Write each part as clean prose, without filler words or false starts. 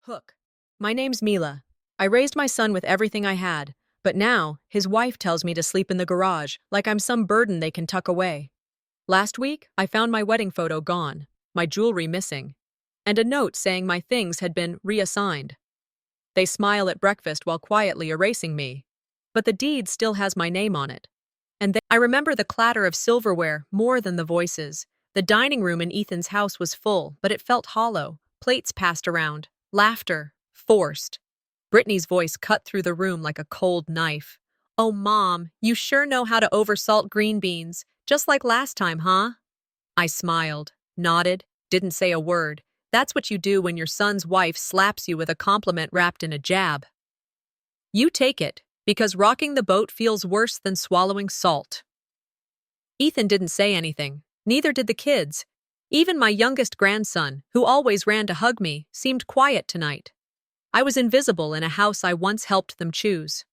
Hook. My name's Mila. I raised my son with everything I had, but now his wife tells me to sleep in the garage like I'm some burden they can tuck away. Last week, I found my wedding photo gone, my jewelry missing, and a note saying my things had been reassigned. They smile at breakfast while quietly erasing me, but the deed still has my name on it. And then I remember the clatter of silverware more than the voices. The dining room in Ethan's house was full, but it felt hollow. Plates passed around. Laughter. Forced. Brittany's voice cut through the room like a cold knife. "Oh, Mom, you sure know how to oversalt green beans, just like last time, huh?" I smiled, nodded, didn't say a word. That's what you do when your son's wife slaps you with a compliment wrapped in a jab. You take it, because rocking the boat feels worse than swallowing salt. Ethan didn't say anything, neither did the kids. Even my youngest grandson, who always ran to hug me, seemed quiet tonight. I was invisible in a house I once helped them choose.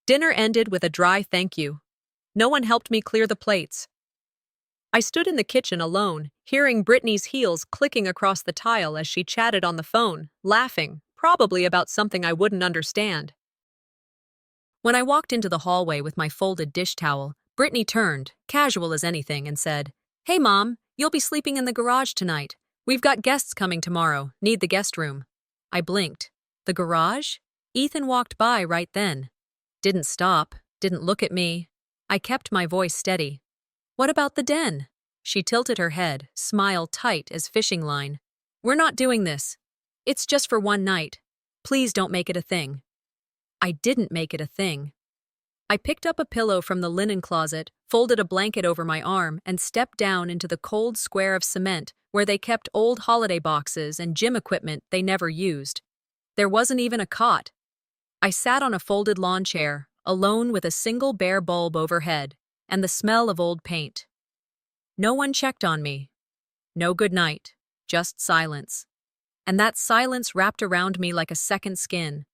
Dinner ended with a dry thank you. No one helped me clear the plates. I stood in the kitchen alone, hearing Brittany's heels clicking across the tile as she chatted on the phone, laughing, probably about something I wouldn't understand. When I walked into the hallway with my folded dish towel, Brittany turned, casual as anything, and said, "Hey, Mom, you'll be sleeping in the garage tonight. We've got guests coming tomorrow, need the guest room." I blinked. The garage? Ethan walked by right then. Didn't stop, didn't look at me. I kept my voice steady. "What about the den?" She tilted her head, smile tight as fishing line. "We're not doing this. It's just for one night. Please don't make it a thing." I didn't make it a thing. I picked up a pillow from the linen closet, folded a blanket over my arm, and stepped down into the cold square of cement where they kept old holiday boxes and gym equipment they never used. There wasn't even a cot. I sat on a folded lawn chair, alone with a single bare bulb overhead, and the smell of old paint. No one checked on me. No good night, just silence. And that silence wrapped around me like a second skin.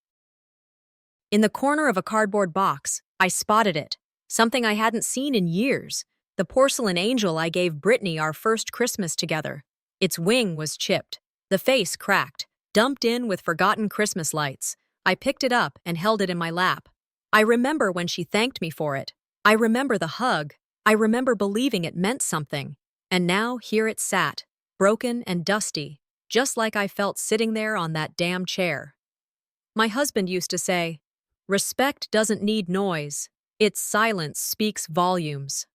In the corner of a cardboard box, I spotted it, something I hadn't seen in years, the porcelain angel I gave Brittany our first Christmas together. Its wing was chipped, the face cracked, dumped in with forgotten Christmas lights. I picked it up and held it in my lap. I remember when she thanked me for it. I remember the hug. I remember believing it meant something. And now here it sat, broken and dusty, just like I felt sitting there on that damn chair. My husband used to say, "Respect doesn't need noise. Its silence speaks volumes."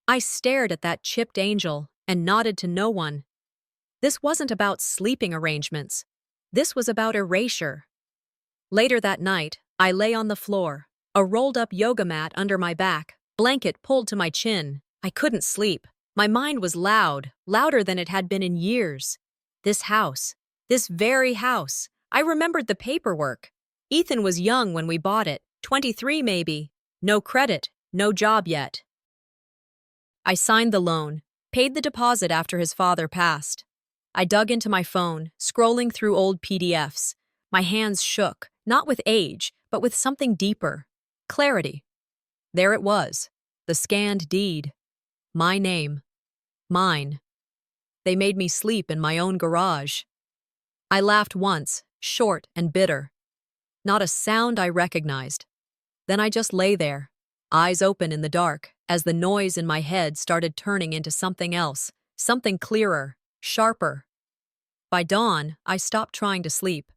I stared at that chipped angel and nodded to no one. This wasn't about sleeping arrangements. This was about erasure. Later that night, I lay on the floor, a rolled-up yoga mat under my back, blanket pulled to my chin. I couldn't sleep. My mind was loud, louder than it had been in years. This house, this very house. I remembered the paperwork. Ethan was young when we bought it, 23 maybe. No credit, no job yet. I signed the loan, paid the deposit after his father passed. I dug into my phone, scrolling through old PDFs. My hands shook, not with age, but with something deeper. Clarity. There it was, the scanned deed. My name. Mine. They made me sleep in my own garage. I laughed once, short and bitter. Not a sound I recognized. Then I just lay there, eyes open in the dark, as the noise in my head started turning into something else, something clearer, sharper. By dawn, I stopped trying to sleep.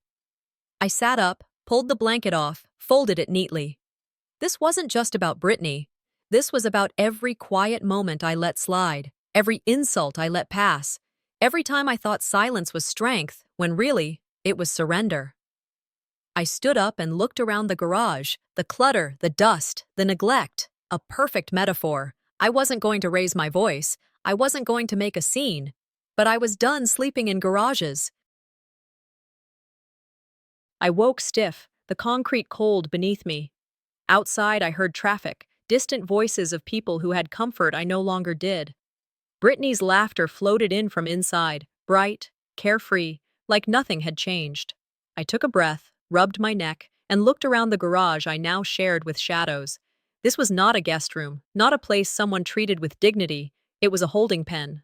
I sat up, pulled the blanket off, folded it neatly. This wasn't just about Brittany. This was about every quiet moment I let slide, every insult I let pass, every time I thought silence was strength, when really, it was surrender. I stood up and looked around the garage, the clutter, the dust, the neglect. A perfect metaphor. I wasn't going to raise my voice. I wasn't going to make a scene. But I was done sleeping in garages. I woke stiff, the concrete cold beneath me. Outside, I heard traffic, distant voices of people who had comfort I no longer did. Brittany's laughter floated in from inside, bright, carefree, like nothing had changed. I took a breath, rubbed my neck, and looked around the garage I now shared with shadows. This was not a guest room, not a place someone treated with dignity. It was a holding pen.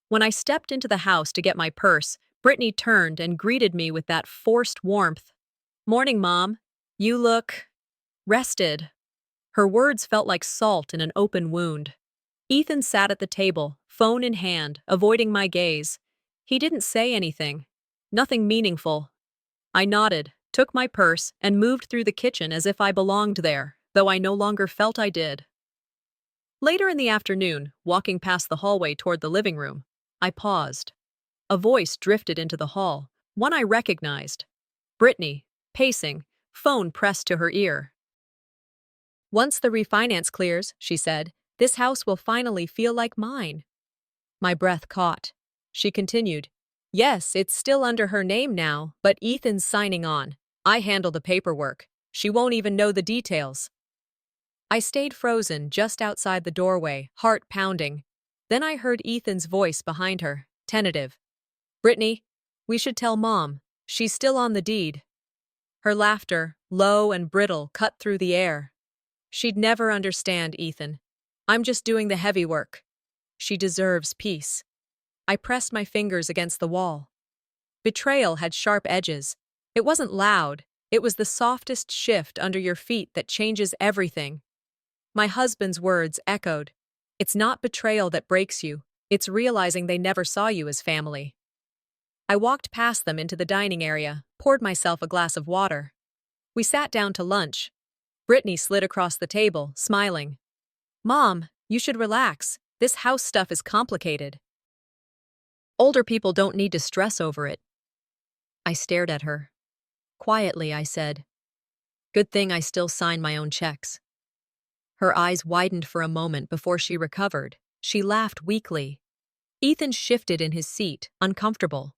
When I stepped into the house to get my purse, Brittany turned and greeted me with that forced warmth. "Morning, Mom. You look rested." Her words felt like salt in an open wound. Ethan sat at the table, phone in hand, avoiding my gaze. He didn't say anything. Nothing meaningful. I nodded, took my purse, and moved through the kitchen as if I belonged there, though I no longer felt I did. Later in the afternoon, walking past the hallway toward the living room, I paused. A voice drifted into the hall, one I recognized. Brittany, pacing, phone pressed to her ear. "Once the refinance clears," she said, "this house will finally feel like mine." My breath caught. She continued, "Yes, it's still under her name now, but Ethan's signing on. I handle the paperwork. She won't even know the details." I stayed frozen just outside the doorway, heart pounding. Then I heard Ethan's voice behind her, tentative. "Brittany, we should tell Mom. She's still on the deed." Her laughter, low and brittle, cut through the air. "She'd never understand, Ethan. I'm just doing the heavy work. She deserves peace." I pressed my fingers against the wall. Betrayal had sharp edges. It wasn't loud. It was the softest shift under your feet that changes everything. My husband's words echoed. "It's not betrayal that breaks you. It's realizing they never saw you as family." I walked past them into the dining area, poured myself a glass of water. We sat down to lunch. Brittany slid across the table, smiling. "Mom, you should relax. This house stuff is complicated. Older people don't need to stress over it." I stared at her. Quietly, I said, "Good thing I still sign my own checks." Her eyes widened for a moment before she recovered. She laughed weakly. Ethan shifted in his seat, uncomfortable.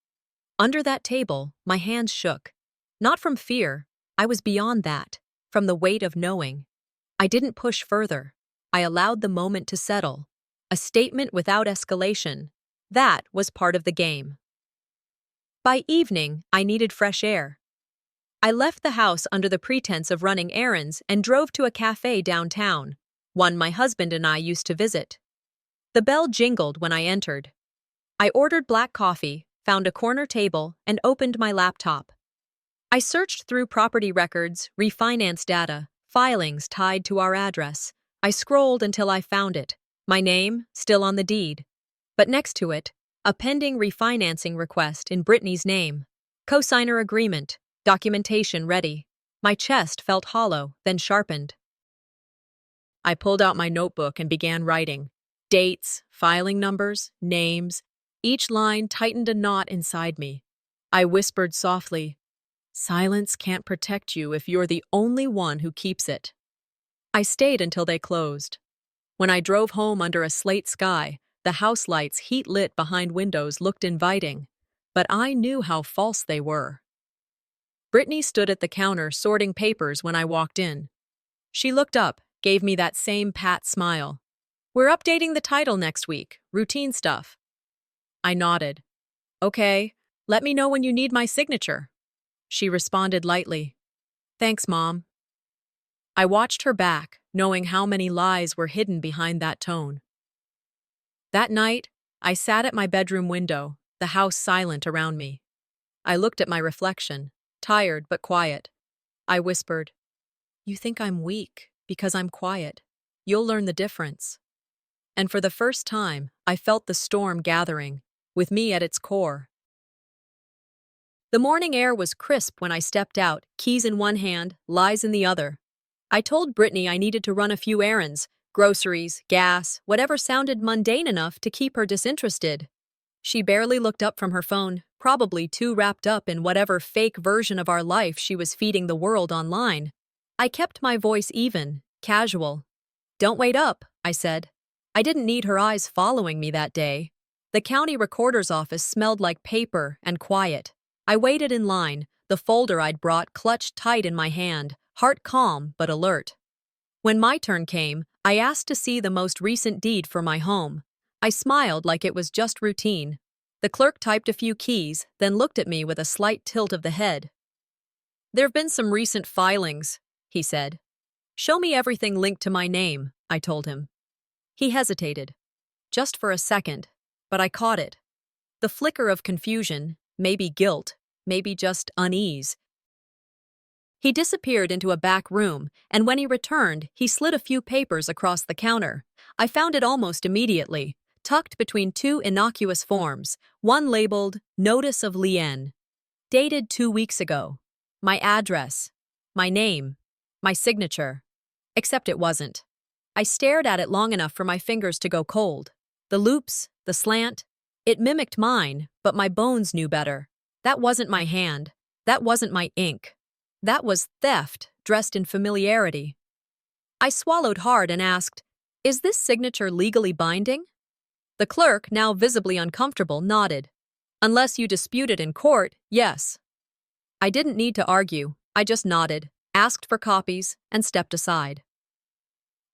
Under that table, my hands shook. Not from fear. I was beyond that. From the weight of knowing. I didn't push further. I allowed the moment to settle. A statement without escalation. That was part of the game. By evening, I needed fresh air. I left the house under the pretense of running errands and drove to a cafe downtown, one my husband and I used to visit. The bell jingled when I entered. I ordered black coffee, found a corner table, and opened my laptop. I searched through property records, refinance data, filings tied to our address. I scrolled until I found it. My name, still on the deed. But next to it, a pending refinancing request in Brittany's name. Cosigner agreement, documentation ready. My chest felt hollow, then sharpened. I pulled out my notebook and began writing. Dates, filing numbers, names. Each line tightened a knot inside me. I whispered softly, "Silence can't protect you if you're the only one who keeps it." I stayed until they closed. When I drove home under a slate sky, the house lights heat-lit behind windows looked inviting, but I knew how false they were. Brittany stood at the counter sorting papers when I walked in. She looked up, gave me that same pat smile. "We're updating the title next week, routine stuff." I nodded. "Okay, let me know when you need my signature." She responded lightly. "Thanks, Mom." I watched her back, knowing how many lies were hidden behind that tone. That night, I sat at my bedroom window, the house silent around me. I looked at my reflection, tired but quiet. I whispered, "You think I'm weak because I'm quiet. You'll learn the difference." And for the first time, I felt the storm gathering, with me at its core. The morning air was crisp when I stepped out, keys in one hand, lies in the other. I told Brittany I needed to run a few errands, groceries, gas, whatever sounded mundane enough to keep her disinterested. She barely looked up from her phone, probably too wrapped up in whatever fake version of our life she was feeding the world online. I kept my voice even, casual. "Don't wait up," I said. I didn't need her eyes following me that day. The county recorder's office smelled like paper and quiet. I waited in line, the folder I'd brought clutched tight in my hand, heart calm but alert. When my turn came, I asked to see the most recent deed for my home. I smiled like it was just routine. The clerk typed a few keys, then looked at me with a slight tilt of the head. "There've been some recent filings," he said. "Show me everything linked to my name," I told him. He hesitated. Just for a second, but I caught it. The flicker of confusion, maybe guilt, maybe just unease. He disappeared into a back room, and when he returned, he slid a few papers across the counter. I found it almost immediately, tucked between two innocuous forms, one labeled Notice of Lien, dated 2 weeks ago. My address, my name, my signature. Except it wasn't. I stared at it long enough for my fingers to go cold. The loops, the slant. It mimicked mine, but my bones knew better. That wasn't my hand. That wasn't my ink. That was theft, dressed in familiarity. I swallowed hard and asked, "Is this signature legally binding?" The clerk, now visibly uncomfortable, nodded. "Unless you dispute it in court, yes." I didn't need to argue. I just nodded, asked for copies, and stepped aside.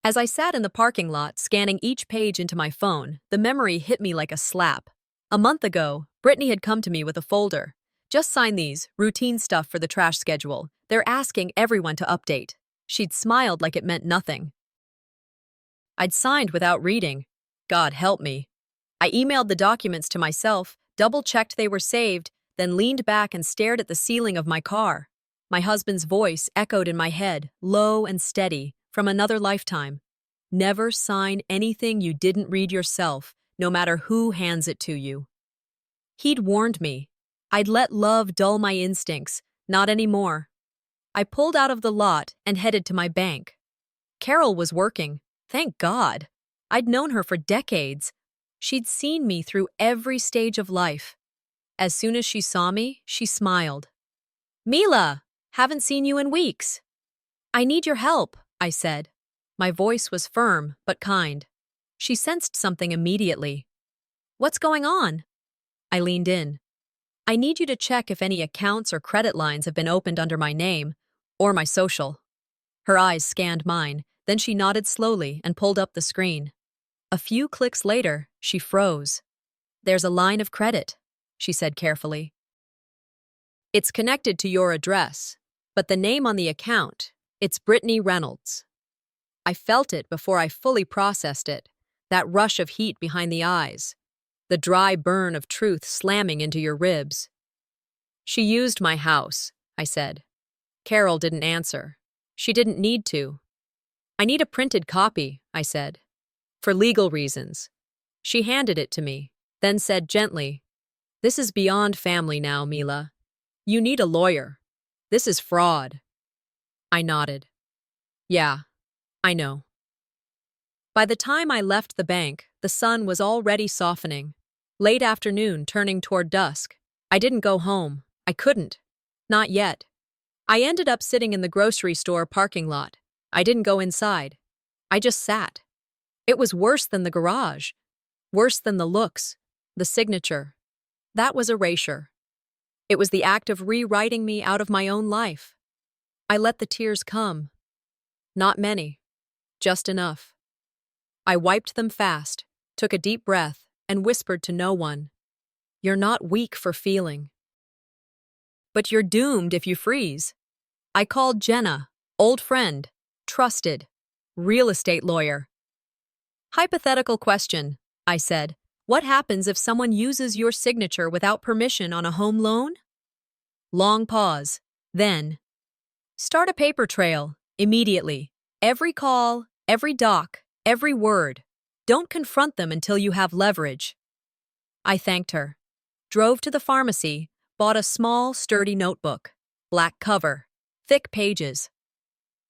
As I sat in the parking lot scanning each page into my phone, the memory hit me like a slap. A month ago, Brittany had come to me with a folder. "Just sign these, routine stuff for the trash schedule. They're asking everyone to update." She'd smiled like it meant nothing. I'd signed without reading. God help me. I emailed the documents to myself, double-checked they were saved, then leaned back and stared at the ceiling of my car. My husband's voice echoed in my head, low and steady, from another lifetime. "Never sign anything you didn't read yourself, no matter who hands it to you." He'd warned me. I'd let love dull my instincts, not anymore. I pulled out of the lot and headed to my bank. Carol was working. Thank God. I'd known her for decades. She'd seen me through every stage of life. As soon as she saw me, she smiled. "Mila, haven't seen you in weeks." "I need your help," I said. My voice was firm but kind. She sensed something immediately. "What's going on?" I leaned in. "I need you to check if any accounts or credit lines have been opened under my name or my social." Her eyes scanned mine, then she nodded slowly and pulled up the screen. A few clicks later, she froze. "There's a line of credit," she said carefully. "It's connected to your address, but the name on the account, it's Brittany Reynolds." I felt it before I fully processed it, that rush of heat behind the eyes, the dry burn of truth slamming into your ribs. "She used my house," I said. Carol didn't answer. She didn't need to. "I need a printed copy," I said. "For legal reasons." She handed it to me, then said gently, "This is beyond family now, Mila. You need a lawyer. This is fraud." I nodded. "Yeah, I know." By the time I left the bank, the sun was already softening. Late afternoon, turning toward dusk. I didn't go home. I couldn't. Not yet. I ended up sitting in the grocery store parking lot. I didn't go inside. I just sat. It was worse than the garage. Worse than the looks. The signature. That was erasure. It was the act of rewriting me out of my own life. I let the tears come. Not many. Just enough. I wiped them fast, took a deep breath, and whispered to no one. "You're not weak for feeling. But you're doomed if you freeze." I called Jenna, old friend, trusted, real estate lawyer. "Hypothetical question," I said. "What happens if someone uses your signature without permission on a home loan?" Long pause. Then, "Start a paper trail, immediately. Every call, every doc, every word. Don't confront them until you have leverage." I thanked her. Drove to the pharmacy, bought a small, sturdy notebook. Black cover. Thick pages.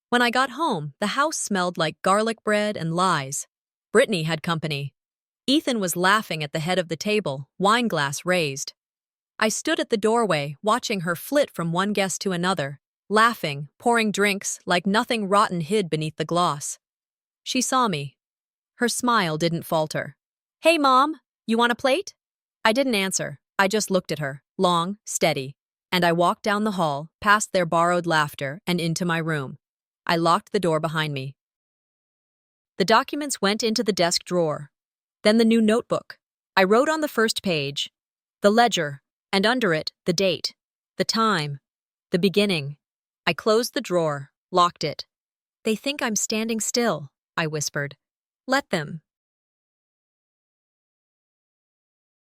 When I got home, the house smelled like garlic bread and lies. Brittany had company. Ethan was laughing at the head of the table, wine glass raised. I stood at the doorway, watching her flit from one guest to another, laughing, pouring drinks like nothing rotten hid beneath the gloss. She saw me. Her smile didn't falter. "Hey, Mom, you want a plate?" I didn't answer. I just looked at her, long, steady. And I walked down the hall, past their borrowed laughter, and into my room. I locked the door behind me. The documents went into the desk drawer. Then the new notebook. I wrote on the first page, the ledger, and under it, the date, the time, the beginning. I closed the drawer, locked it. "They think I'm standing still," I whispered. "Let them."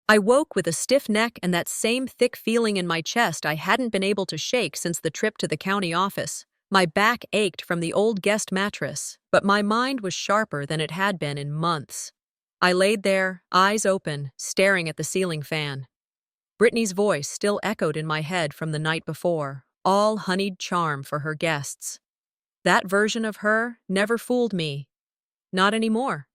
I woke with a stiff neck and that same thick feeling in my chest I hadn't been able to shake since the trip to the county office. My back ached from the old guest mattress, but my mind was sharper than it had been in months. I laid there, eyes open, staring at the ceiling fan. Brittany's voice still echoed in my head from the night before, all honeyed charm for her guests. That version of her never fooled me. Not anymore.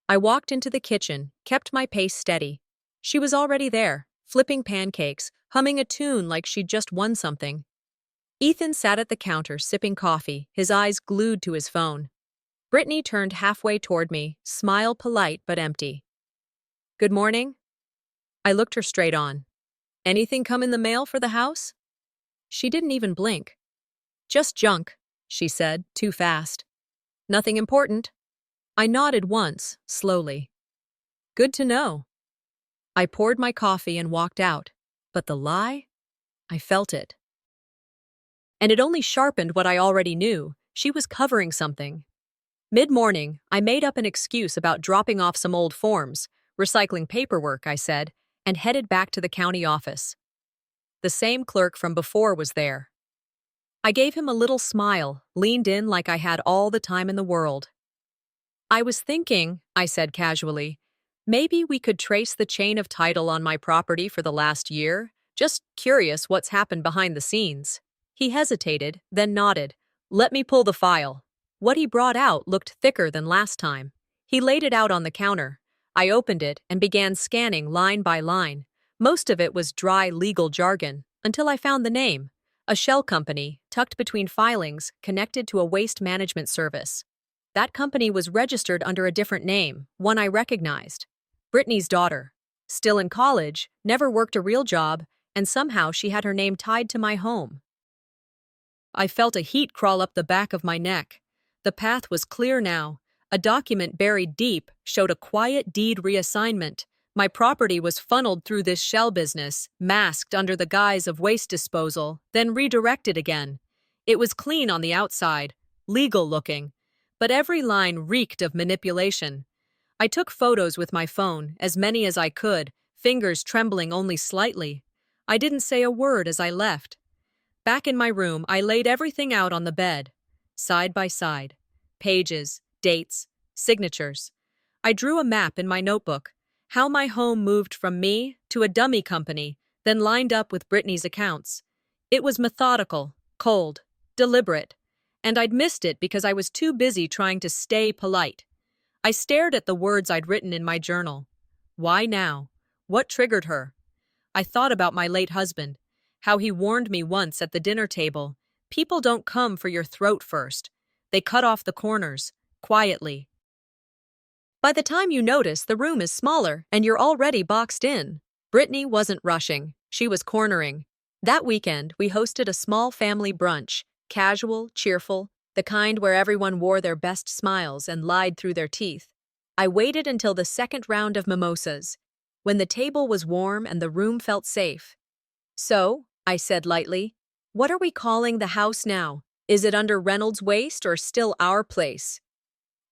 I walked into the kitchen, kept my pace steady. She was already there, flipping pancakes, humming a tune like she'd just won something. Ethan sat at the counter sipping coffee, his eyes glued to his phone. Brittany turned halfway toward me, smile polite but empty. "Good morning?" I looked her straight on. "Anything come in the mail for the house?" She didn't even blink. "Just junk," she said, too fast. "Nothing important?" I nodded once, slowly. "Good to know." I poured my coffee and walked out, but the lie? I felt it. And it only sharpened what I already knew. She was covering something. Mid-morning, I made up an excuse about dropping off some old forms, recycling paperwork, I said, and headed back to the county office. The same clerk from before was there. I gave him a little smile, leaned in like I had all the time in the world. "I was thinking," I said casually, "maybe we could trace the chain of title on my property for the last year. Just curious what's happened behind the scenes." He hesitated, then nodded. "Let me pull the file." What he brought out looked thicker than last time. He laid it out on the counter. I opened it and began scanning line by line. Most of it was dry legal jargon, until I found the name. A shell company, tucked between filings, connected to a waste management service. That company was registered under a different name, one I recognized. Brittany's daughter. Still in college, never worked a real job, and somehow she had her name tied to my home. I felt a heat crawl up the back of my neck. The path was clear now. A document buried deep showed a quiet deed reassignment. My property was funneled through this shell business, masked under the guise of waste disposal, then redirected again. It was clean on the outside, legal looking, but every line reeked of manipulation. I took photos with my phone, as many as I could, fingers trembling only slightly. I didn't say a word as I left. Back in my room, I laid everything out on the bed, side by side. Pages, dates, signatures. I drew a map in my notebook, how my home moved from me to a dummy company, then lined up with Brittany's accounts. It was methodical, cold, deliberate, and I'd missed it because I was too busy trying to stay polite. I stared at the words I'd written in my journal. Why now? What triggered her? I thought about my late husband, how he warned me once at the dinner table. People don't come for your throat first. They cut off the corners, quietly. By the time you notice, the room is smaller and you're already boxed in. Brittany wasn't rushing. She was cornering. That weekend, we hosted a small family brunch, casual, cheerful, the kind where everyone wore their best smiles and lied through their teeth. I waited until the second round of mimosas, when the table was warm and the room felt safe. "So," I said lightly, "what are we calling the house now? Is it under Reynolds' waste or still our place?"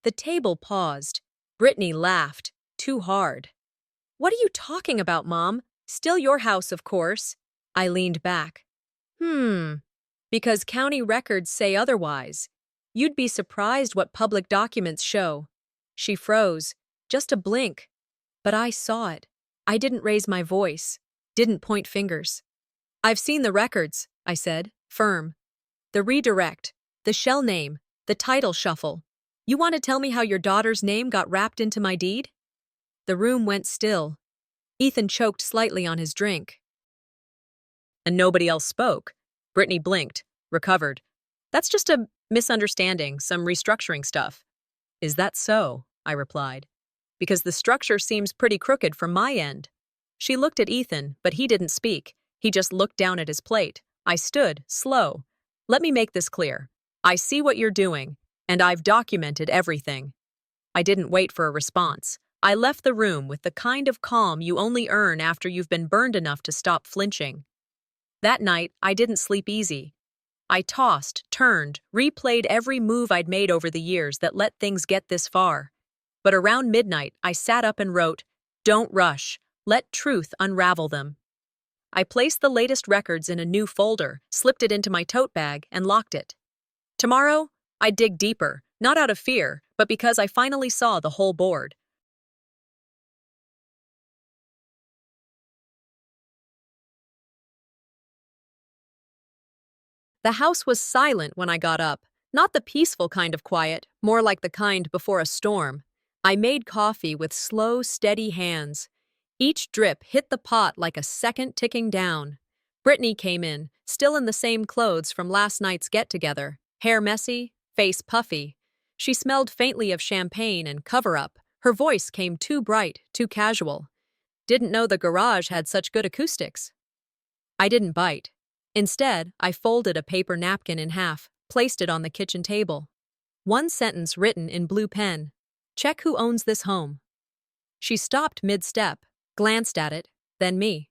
The table paused. Brittany laughed, too hard. "What are you talking about, Mom? Still your house, of course." I leaned back. Because county records say otherwise. You'd be surprised what public documents show." She froze, just a blink. But I saw it. I didn't raise my voice, didn't point fingers. "I've seen the records," I said, firm. "The redirect, the shell name, the title shuffle. You want to tell me how your daughter's name got wrapped into my deed?" The room went still. Ethan choked slightly on his drink. And nobody else spoke. Brittany blinked, recovered. "That's just a misunderstanding, some restructuring stuff." "Is that so?" I replied. "Because the structure seems pretty crooked from my end." She looked at Ethan, but he didn't speak. He just looked down at his plate. I stood, slow. "Let me make this clear. I see what you're doing, and I've documented everything." I didn't wait for a response. I left the room with the kind of calm you only earn after you've been burned enough to stop flinching. That night, I didn't sleep easy. I tossed, turned, replayed every move I'd made over the years that let things get this far. But around midnight, I sat up and wrote, "Don't rush. Let truth unravel them. I placed the latest records in a new folder, slipped it into my tote bag, and locked it. Tomorrow, I'd dig deeper, not out of fear, but because I finally saw the whole board. The house was silent when I got up, not the peaceful kind of quiet, more like the kind before a storm. I made coffee with slow, steady hands. Each drip hit the pot like a second ticking down. Brittany came in, still in the same clothes from last night's get-together, hair messy, face puffy. She smelled faintly of champagne and cover-up. Her voice came too bright, too casual. Didn't know the garage had such good acoustics. I didn't bite. Instead, I folded a paper napkin in half, placed it on the kitchen table. One sentence written in blue pen. Check who owns this home. She stopped mid-step, glanced at it, then me.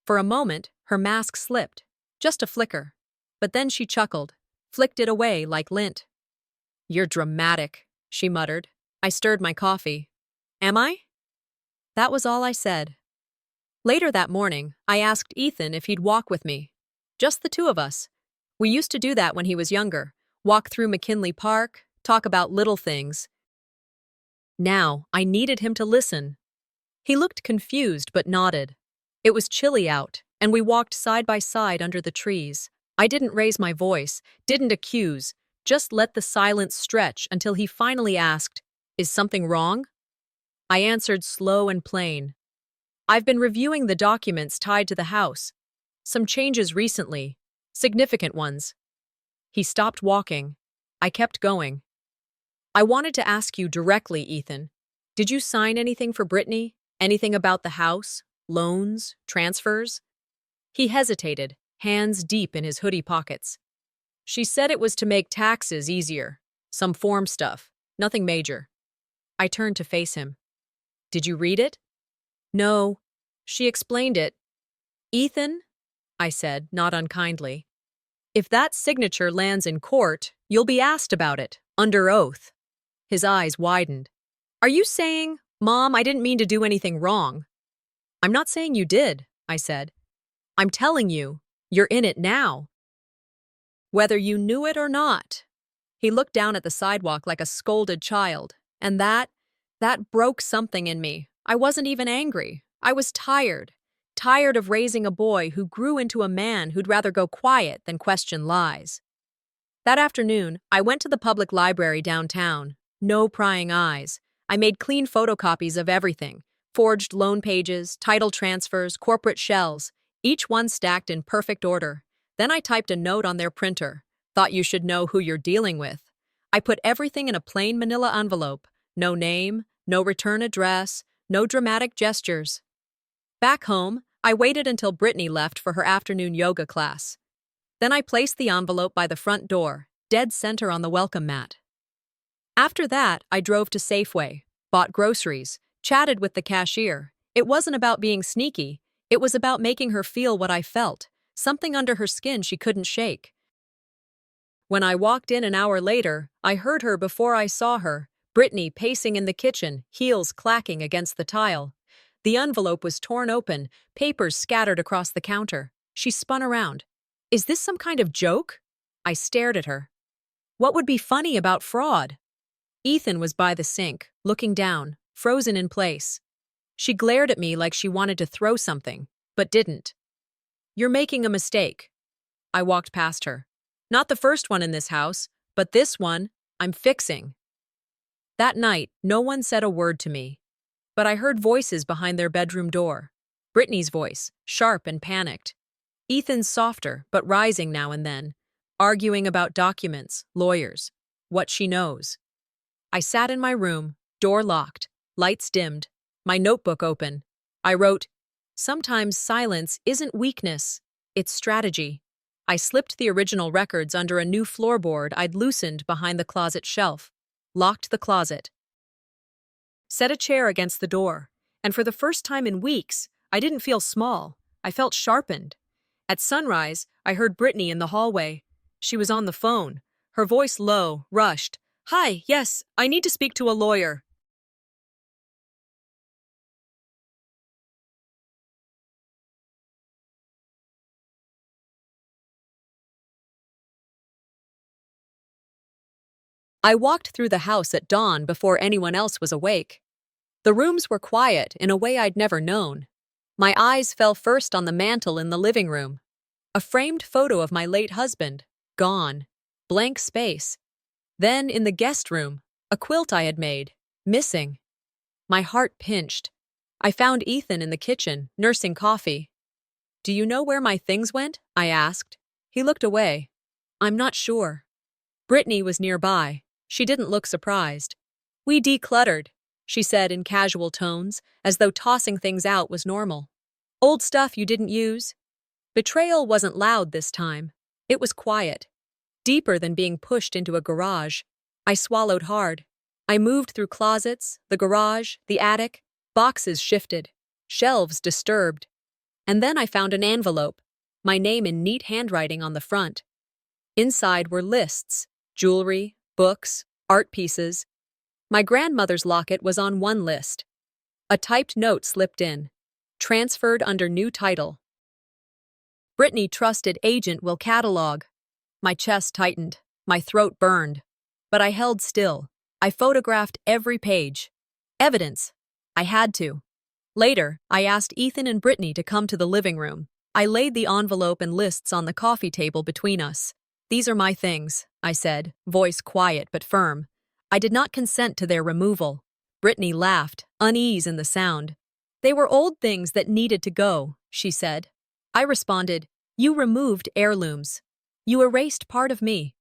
For a moment, her mask slipped. Just a flicker. But then she chuckled, flicked it away like lint. "You're dramatic," she muttered. I stirred my coffee. "Am I?" That was all I said. Later that morning, I asked Ethan if he'd walk with me. Just the two of us. We used to do that when he was younger. Walk through McKinley Park, talk about little things. Now, I needed him to listen. He looked confused but nodded. It was chilly out, and we walked side by side under the trees. I didn't raise my voice, didn't accuse, just let the silence stretch until he finally asked, "Is something wrong?" I answered slow and plain. "I've been reviewing the documents tied to the house. Some changes recently, significant ones." He stopped walking. I kept going. "I wanted to ask you directly, Ethan. Did you sign anything for Brittany? Anything about the house? Loans? Transfers?" He hesitated, hands deep in his hoodie pockets. "She said it was to make taxes easier. Some form stuff. Nothing major." I turned to face him. "Did you read it?" "No." She explained it. "Ethan," I said, not unkindly, "if that signature lands in court, you'll be asked about it, under oath." His eyes widened. "Are you saying, Mom, I didn't mean to do anything wrong?" "I'm not saying you did," I said. "I'm telling you, you're in it now. Whether you knew it or not." He looked down at the sidewalk like a scolded child, and that broke something in me. I wasn't even angry. I was tired. Tired of raising a boy who grew into a man who'd rather go quiet than question lies. That afternoon, I went to the public library downtown. No prying eyes. I made clean photocopies of everything. Forged loan pages, title transfers, corporate shells, each one stacked in perfect order. Then I typed a note on their printer. Thought you should know who you're dealing with. I put everything in a plain manila envelope. No name, no return address, no dramatic gestures. Back home, I waited until Brittany left for her afternoon yoga class. Then I placed the envelope by the front door, dead center on the welcome mat. After that, I drove to Safeway, bought groceries, chatted with the cashier. It wasn't about being sneaky. It was about making her feel what I felt, something under her skin she couldn't shake. When I walked in an hour later, I heard her before I saw her, Brittany pacing in the kitchen, heels clacking against the tile. The envelope was torn open, papers scattered across the counter. She spun around. "Is this some kind of joke?" I stared at her. What would be funny about fraud? Ethan was by the sink, looking down, frozen in place. She glared at me like she wanted to throw something, but didn't. "You're making a mistake." I walked past her. "Not the first one in this house, but this one, I'm fixing." That night, no one said a word to me. But I heard voices behind their bedroom door. Brittany's voice, sharp and panicked. Ethan's softer, but rising now and then, arguing about documents, lawyers, what she knows. I sat in my room, door locked, lights dimmed, my notebook open. I wrote, "Sometimes silence isn't weakness, it's strategy." I slipped the original records under a new floorboard I'd loosened behind the closet shelf, locked the closet, set a chair against the door, and for the first time in weeks, I didn't feel small. I felt sharpened. At sunrise, I heard Brittany in the hallway. She was on the phone, her voice low, rushed. "Hi, yes, I need to speak to a lawyer." I walked through the house at dawn before anyone else was awake. The rooms were quiet in a way I'd never known. My eyes fell first on the mantel in the living room. A framed photo of my late husband, gone. Blank space. Then, in the guest room, a quilt I had made, missing. My heart pinched. I found Ethan in the kitchen, nursing coffee. "Do you know where my things went?" I asked. He looked away. "I'm not sure." Brittany was nearby. She didn't look surprised. "We decluttered," she said in casual tones, as though tossing things out was normal. "Old stuff you didn't use." Betrayal wasn't loud this time. It was quiet. Deeper than being pushed into a garage. I swallowed hard. I moved through closets, the garage, the attic. Boxes shifted. Shelves disturbed. And then I found an envelope, my name in neat handwriting on the front. Inside were lists, jewelry, books, art pieces. My grandmother's locket was on one list. A typed note slipped in. Transferred under new title. Brittany trusted agent will catalog. My chest tightened. My throat burned. But I held still. I photographed every page. Evidence. I had to. Later, I asked Ethan and Brittany to come to the living room. I laid the envelope and lists on the coffee table between us. "These are my things," I said, voice quiet but firm. I did not consent to their removal. Brittany laughed, unease in the sound. "They were old things that needed to go," she said. I responded, "You removed heirlooms. You erased part of me."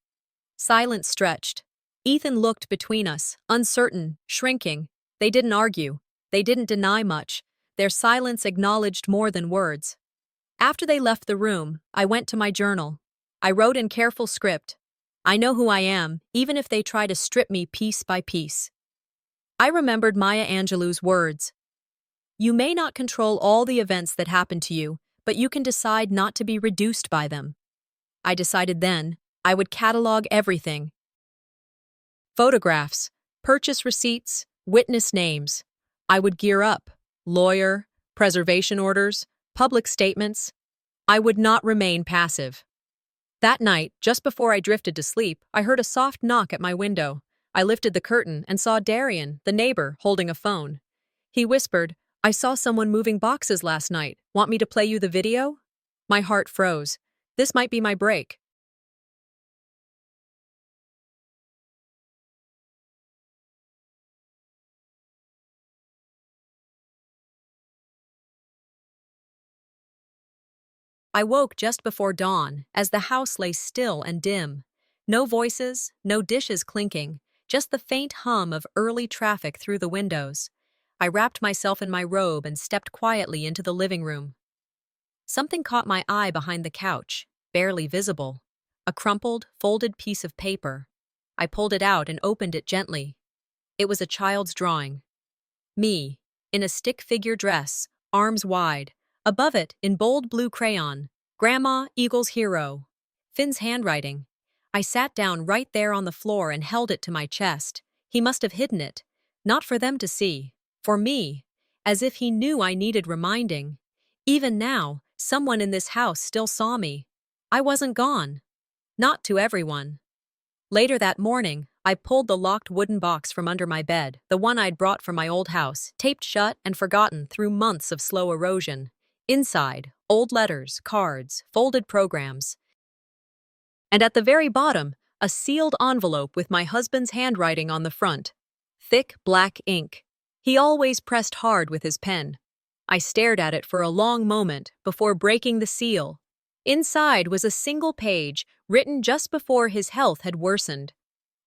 Silence stretched. Ethan looked between us, uncertain, shrinking. They didn't argue. They didn't deny much. Their silence acknowledged more than words. After they left the room, I went to my journal. I wrote in careful script, "I know who I am, even if they try to strip me piece by piece." I remembered Maya Angelou's words. "You may not control all the events that happen to you, but you can decide not to be reduced by them." I decided then I would catalog everything. Photographs, purchase receipts, witness names. I would gear up. Lawyer, preservation orders, public statements. I would not remain passive. That night, just before I drifted to sleep, I heard a soft knock at my window. I lifted the curtain and saw Darian, the neighbor, holding a phone. He whispered, "I saw someone moving boxes last night. Want me to play you the video?" My heart froze. This might be my break. I woke just before dawn, as the house lay still and dim. No voices, no dishes clinking, just the faint hum of early traffic through the windows. I wrapped myself in my robe and stepped quietly into the living room. Something caught my eye behind the couch, barely visible. A crumpled, folded piece of paper. I pulled it out and opened it gently. It was a child's drawing. Me, in a stick-figure dress, arms wide. Above it, in bold blue crayon, "Grandma equals hero." Finn's handwriting. I sat down right there on the floor and held it to my chest. He must have hidden it. Not for them to see. For me. As if he knew I needed reminding. Even now, someone in this house still saw me. I wasn't gone. Not to everyone. Later that morning, I pulled the locked wooden box from under my bed, the one I'd brought from my old house, taped shut and forgotten through months of slow erosion. Inside, old letters, cards, folded programs. And at the very bottom, a sealed envelope with my husband's handwriting on the front. Thick black ink. He always pressed hard with his pen. I stared at it for a long moment before breaking the seal. Inside was a single page written just before his health had worsened.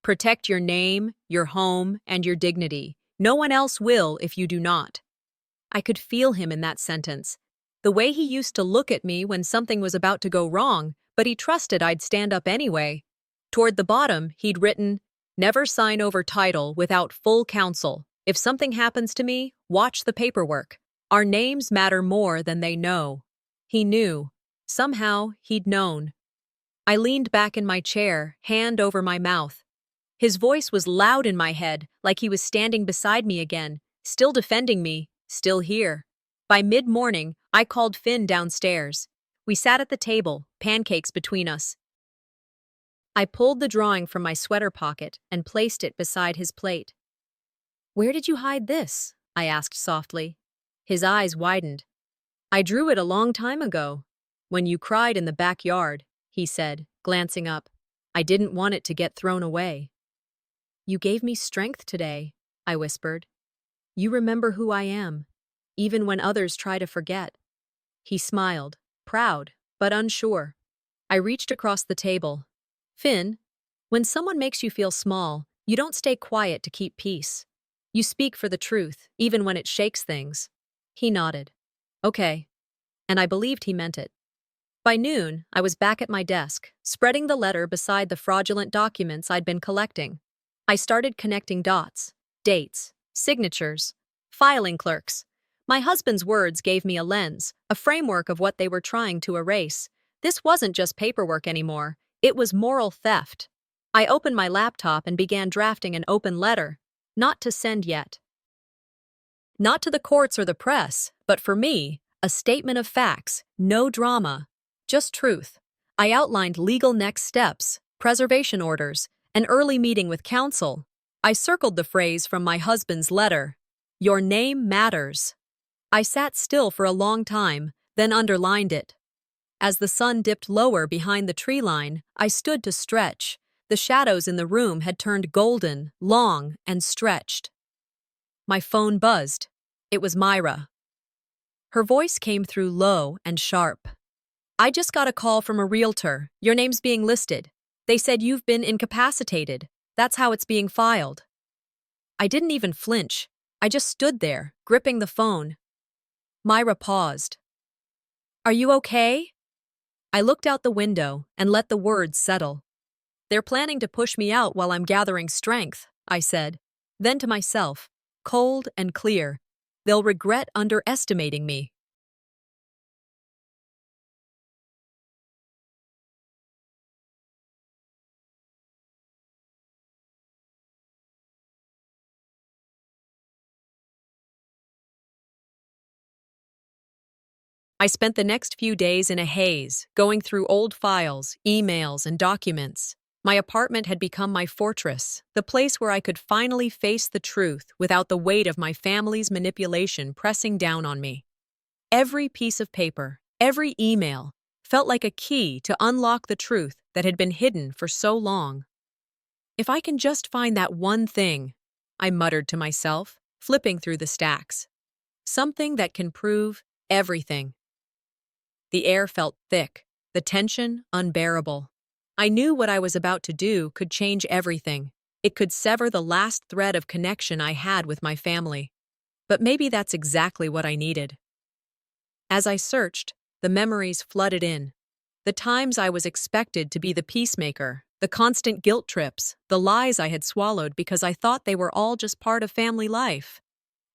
"Protect your name, your home, and your dignity. No one else will if you do not." I could feel him in that sentence. The way he used to look at me when something was about to go wrong, but he trusted I'd stand up anyway. Toward the bottom, he'd written, "Never sign over title without full counsel. If something happens to me, watch the paperwork. Our names matter more than they know." He knew. Somehow, he'd known. I leaned back in my chair, hand over my mouth. His voice was loud in my head, like he was standing beside me again, still defending me, still here. By mid-morning, I called Finn downstairs. We sat at the table, pancakes between us. I pulled the drawing from my sweater pocket and placed it beside his plate. "Where did you hide this?" I asked softly. His eyes widened. "I drew it a long time ago. When you cried in the backyard," he said, glancing up. "I didn't want it to get thrown away." "You gave me strength today," I whispered. "You remember who I am, even when others try to forget." He smiled, proud, but unsure. I reached across the table. "Finn, when someone makes you feel small, you don't stay quiet to keep peace. You speak for the truth, even when it shakes things." He nodded. "Okay." And I believed he meant it. By noon, I was back at my desk, spreading the letter beside the fraudulent documents I'd been collecting. I started connecting dots, dates, signatures, filing clerks. My husband's words gave me a lens, a framework of what they were trying to erase. This wasn't just paperwork anymore, it was moral theft. I opened my laptop and began drafting an open letter, not to send yet. Not to the courts or the press, but for me, a statement of facts, no drama, just truth. I outlined legal next steps, preservation orders, an early meeting with counsel. I circled the phrase from my husband's letter, "Your name matters." I sat still for a long time, then underlined it. As the sun dipped lower behind the tree line, I stood to stretch. The shadows in the room had turned golden, long, and stretched. My phone buzzed. It was Myra. Her voice came through low and sharp. "I just got a call from a realtor. Your name's being listed. They said you've been incapacitated. That's how it's being filed." I didn't even flinch. I just stood there, gripping the phone. Myra paused. "Are you okay?" I looked out the window and let the words settle. "They're planning to push me out while I'm gathering strength," I said. Then to myself, cold and clear, "They'll regret underestimating me." I spent the next few days in a haze, going through old files, emails, and documents. My apartment had become my fortress, the place where I could finally face the truth without the weight of my family's manipulation pressing down on me. Every piece of paper, every email, felt like a key to unlock the truth that had been hidden for so long. "If I can just find that one thing," I muttered to myself, flipping through the stacks. "Something that can prove everything." The air felt thick, the tension unbearable. I knew what I was about to do could change everything. It could sever the last thread of connection I had with my family. But maybe that's exactly what I needed. As I searched, the memories flooded in. The times I was expected to be the peacemaker, the constant guilt trips, the lies I had swallowed because I thought they were all just part of family life.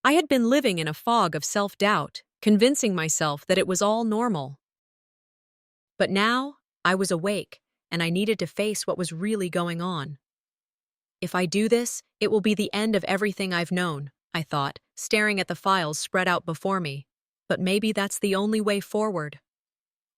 I had been living in a fog of self-doubt, convincing myself that it was all normal. But now, I was awake, and I needed to face what was really going on. "If I do this, it will be the end of everything I've known," I thought, staring at the files spread out before me. But maybe that's the only way forward.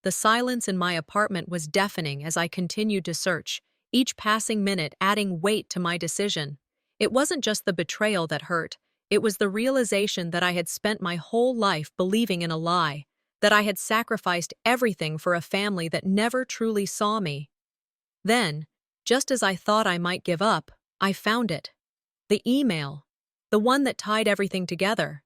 The silence in my apartment was deafening as I continued to search, each passing minute adding weight to my decision. It wasn't just the betrayal that hurt, it was the realization that I had spent my whole life believing in a lie, that I had sacrificed everything for a family that never truly saw me. Then, just as I thought I might give up, I found it. The email. The one that tied everything together.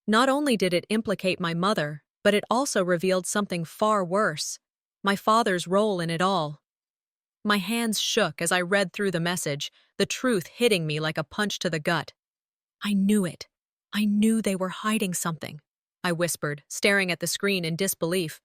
Not only did it implicate my mother, but it also revealed something far worse. My father's role in it all. My hands shook as I read through the message, the truth hitting me like a punch to the gut. "I knew it. I knew they were hiding something," I whispered, staring at the screen in disbelief.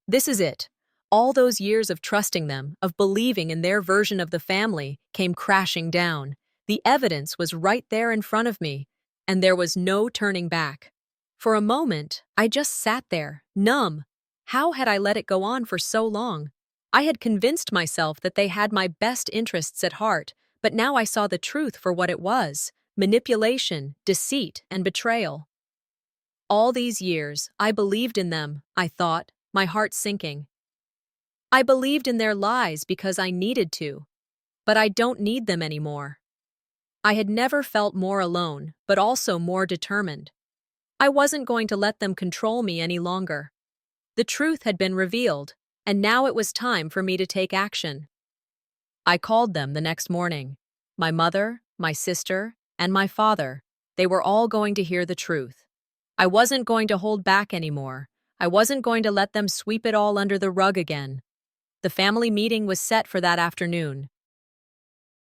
"This is it. All those years of trusting them, of believing in their version of the family, came crashing down. The evidence was right there in front of me, and there was no turning back. For a moment, I just sat there, numb. How had I let it go on for so long? I had convinced myself that they had my best interests at heart, but now I saw the truth for what it was: manipulation, deceit, and betrayal. All these years, I believed in them, I thought, my heart sinking. I believed in their lies because I needed to, but I don't need them anymore. I had never felt more alone, but also more determined. I wasn't going to let them control me any longer. The truth had been revealed, and now it was time for me to take action. I called them the next morning. My mother, my sister, and my father. They were all going to hear the truth. I wasn't going to hold back anymore. I wasn't going to let them sweep it all under the rug again. The family meeting was set for that afternoon.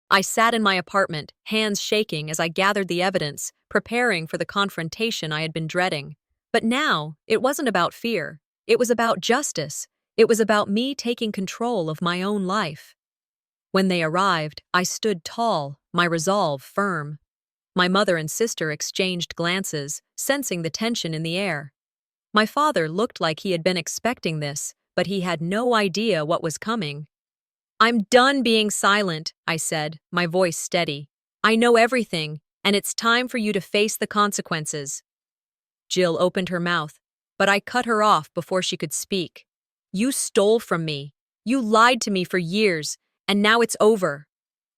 I sat in my apartment, hands shaking as I gathered the evidence, preparing for the confrontation I had been dreading. But now, it wasn't about fear. It was about justice. It was about me taking control of my own life. When they arrived, I stood tall, my resolve firm. My mother and sister exchanged glances, sensing the tension in the air. My father looked like he had been expecting this, but he had no idea what was coming. "I'm done being silent," I said, my voice steady. "I know everything, and it's time for you to face the consequences." Jill opened her mouth, but I cut her off before she could speak. "You stole from me. You lied to me for years, and now it's over."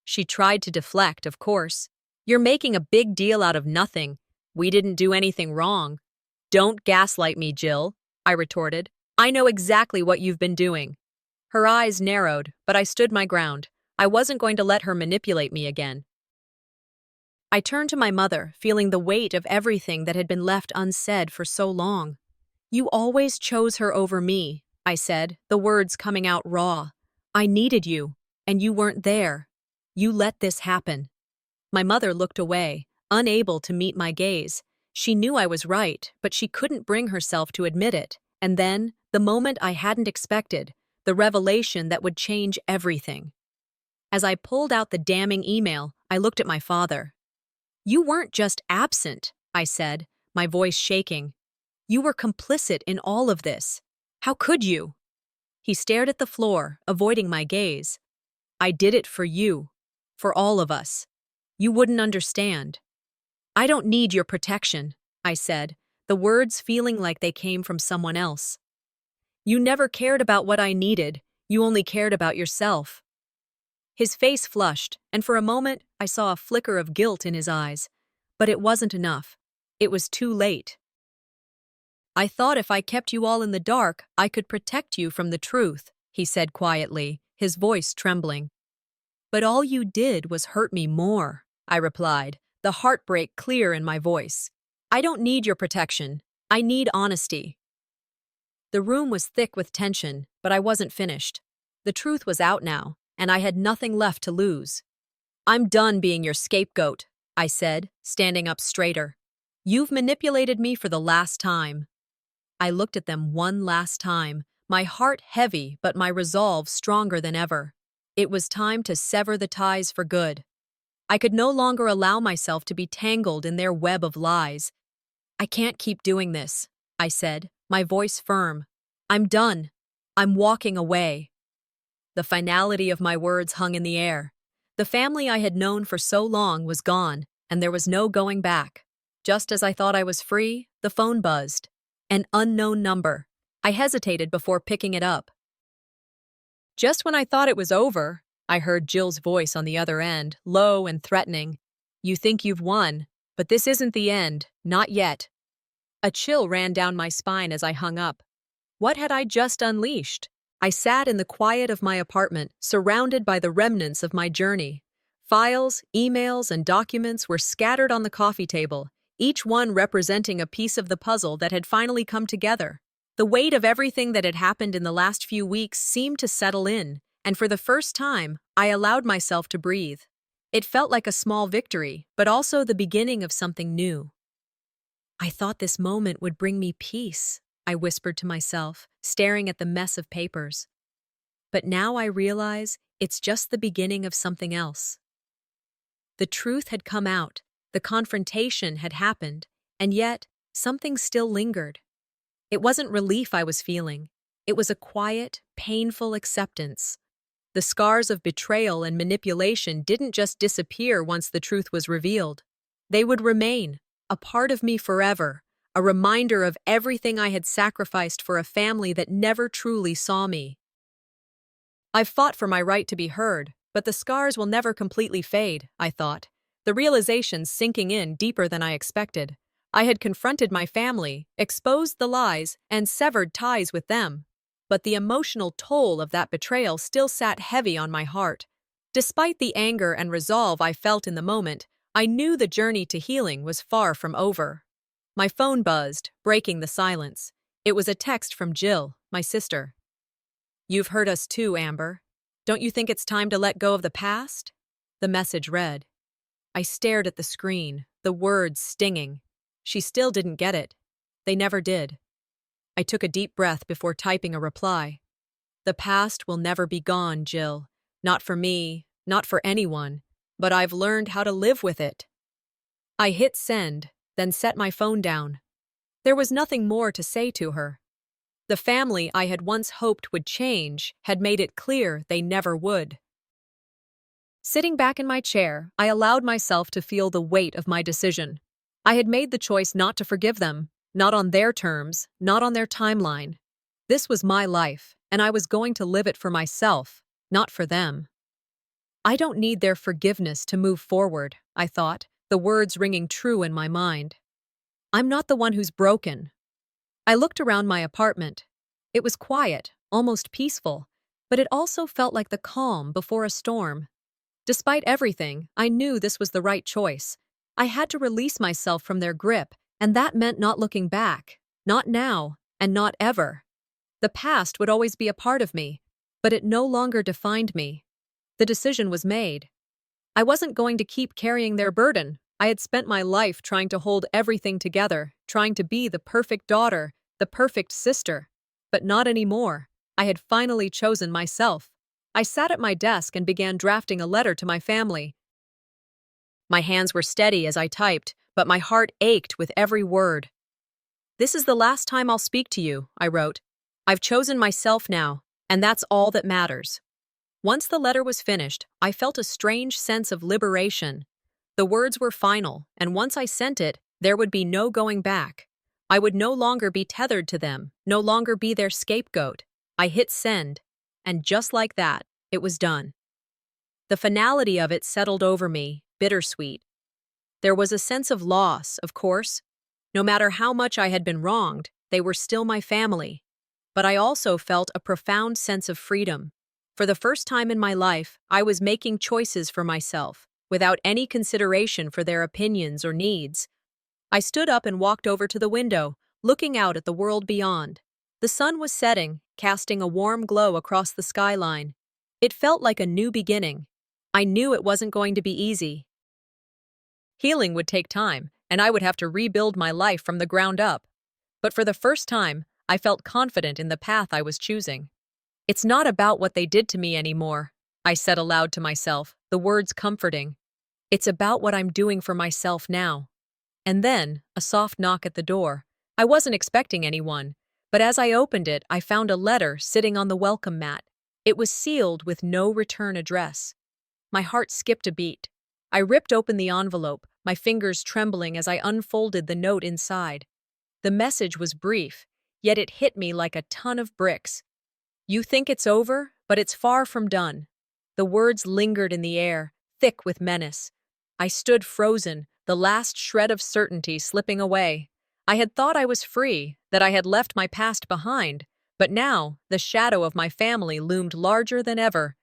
She tried to deflect, of course. "You're making a big deal out of nothing. We didn't do anything wrong." "Don't gaslight me, Jill," I retorted. "I know exactly what you've been doing." Her eyes narrowed, but I stood my ground. I wasn't going to let her manipulate me again. I turned to my mother, feeling the weight of everything that had been left unsaid for so long. "You always chose her over me," I said, the words coming out raw. "I needed you, and you weren't there. You let this happen." My mother looked away, unable to meet my gaze. She knew I was right, but she couldn't bring herself to admit it. And then, the moment I hadn't expected, the revelation that would change everything. As I pulled out the damning email, I looked at my father. "You weren't just absent," I said, my voice shaking. "You were complicit in all of this. How could you?" He stared at the floor, avoiding my gaze. "I did it for you. For all of us. You wouldn't understand." "I don't need your protection," I said, the words feeling like they came from someone else. "You never cared about what I needed. You only cared about yourself." His face flushed, and for a moment I saw a flicker of guilt in his eyes. But it wasn't enough. It was too late. "I thought if I kept you all in the dark, I could protect you from the truth," he said quietly, his voice trembling. "But all you did was hurt me more," I replied, the heartbreak clear in my voice. "I don't need your protection. I need honesty." The room was thick with tension, but I wasn't finished. The truth was out now, and I had nothing left to lose. "I'm done being your scapegoat," I said, standing up straighter. "You've manipulated me for the last time." I looked at them one last time, my heart heavy but my resolve stronger than ever. It was time to sever the ties for good. I could no longer allow myself to be tangled in their web of lies. "I can't keep doing this," I said, my voice firm. "I'm done. I'm walking away." The finality of my words hung in the air. The family I had known for so long was gone, and there was no going back. Just as I thought I was free, the phone buzzed. An unknown number. I hesitated before picking it up. Just when I thought it was over, I heard Jill's voice on the other end, low and threatening. "You think you've won, but this isn't the end, not yet." A chill ran down my spine as I hung up. What had I just unleashed? I sat in the quiet of my apartment, surrounded by the remnants of my journey. Files, emails, and documents were scattered on the coffee table, each one representing a piece of the puzzle that had finally come together. The weight of everything that had happened in the last few weeks seemed to settle in, and for the first time, I allowed myself to breathe. It felt like a small victory, but also the beginning of something new. "I thought this moment would bring me peace," I whispered to myself, staring at the mess of papers. But now I realize it's just the beginning of something else. The truth had come out, the confrontation had happened, and yet something still lingered. It wasn't relief I was feeling. It was a quiet, painful acceptance. The scars of betrayal and manipulation didn't just disappear once the truth was revealed. They would remain, a part of me forever, a reminder of everything I had sacrificed for a family that never truly saw me. I've fought for my right to be heard, but the scars will never completely fade, I thought. The realization sinking in deeper than I expected. I had confronted my family, exposed the lies, and severed ties with them. But the emotional toll of that betrayal still sat heavy on my heart. Despite the anger and resolve I felt in the moment, I knew the journey to healing was far from over. My phone buzzed, breaking the silence. It was a text from Jill, my sister. "You've hurt us too, Amber. Don't you think it's time to let go of the past?" The message read. I stared at the screen, the words stinging. She still didn't get it. They never did. I took a deep breath before typing a reply. "The past will never be gone, Jill. Not for me, not for anyone, but I've learned how to live with it." I hit send, then set my phone down. There was nothing more to say to her. The family I had once hoped would change had made it clear they never would. Sitting back in my chair, I allowed myself to feel the weight of my decision. I had made the choice not to forgive them, not on their terms, not on their timeline. This was my life, and I was going to live it for myself, not for them. I don't need their forgiveness to move forward, I thought, the words ringing true in my mind. I'm not the one who's broken. I looked around my apartment. It was quiet, almost peaceful, but it also felt like the calm before a storm. Despite everything, I knew this was the right choice. I had to release myself from their grip, and that meant not looking back. Not now, and not ever. The past would always be a part of me, but it no longer defined me. The decision was made. I wasn't going to keep carrying their burden. I had spent my life trying to hold everything together, trying to be the perfect daughter, the perfect sister. But not anymore. I had finally chosen myself. I sat at my desk and began drafting a letter to my family. My hands were steady as I typed, but my heart ached with every word. "This is the last time I'll speak to you," I wrote. "I've chosen myself now, and that's all that matters." Once the letter was finished, I felt a strange sense of liberation. The words were final, and once I sent it, there would be no going back. I would no longer be tethered to them, no longer be their scapegoat. I hit send, and just like that, it was done. The finality of it settled over me, bittersweet. There was a sense of loss, of course. No matter how much I had been wronged, they were still my family. But I also felt a profound sense of freedom. For the first time in my life, I was making choices for myself, without any consideration for their opinions or needs. I stood up and walked over to the window, looking out at the world beyond. The sun was setting, casting a warm glow across the skyline. It felt like a new beginning. I knew it wasn't going to be easy. Healing would take time, and I would have to rebuild my life from the ground up. But for the first time, I felt confident in the path I was choosing. "It's not about what they did to me anymore," I said aloud to myself, the words comforting. "It's about what I'm doing for myself now." And then, a soft knock at the door. I wasn't expecting anyone, but as I opened it, I found a letter sitting on the welcome mat. It was sealed with no return address. My heart skipped a beat. I ripped open the envelope, my fingers trembling as I unfolded the note inside. The message was brief, yet it hit me like a ton of bricks. "You think it's over, but it's far from done." The words lingered in the air, thick with menace. I stood frozen, the last shred of certainty slipping away. I had thought I was free, that I had left my past behind, but now the shadow of my family loomed larger than ever.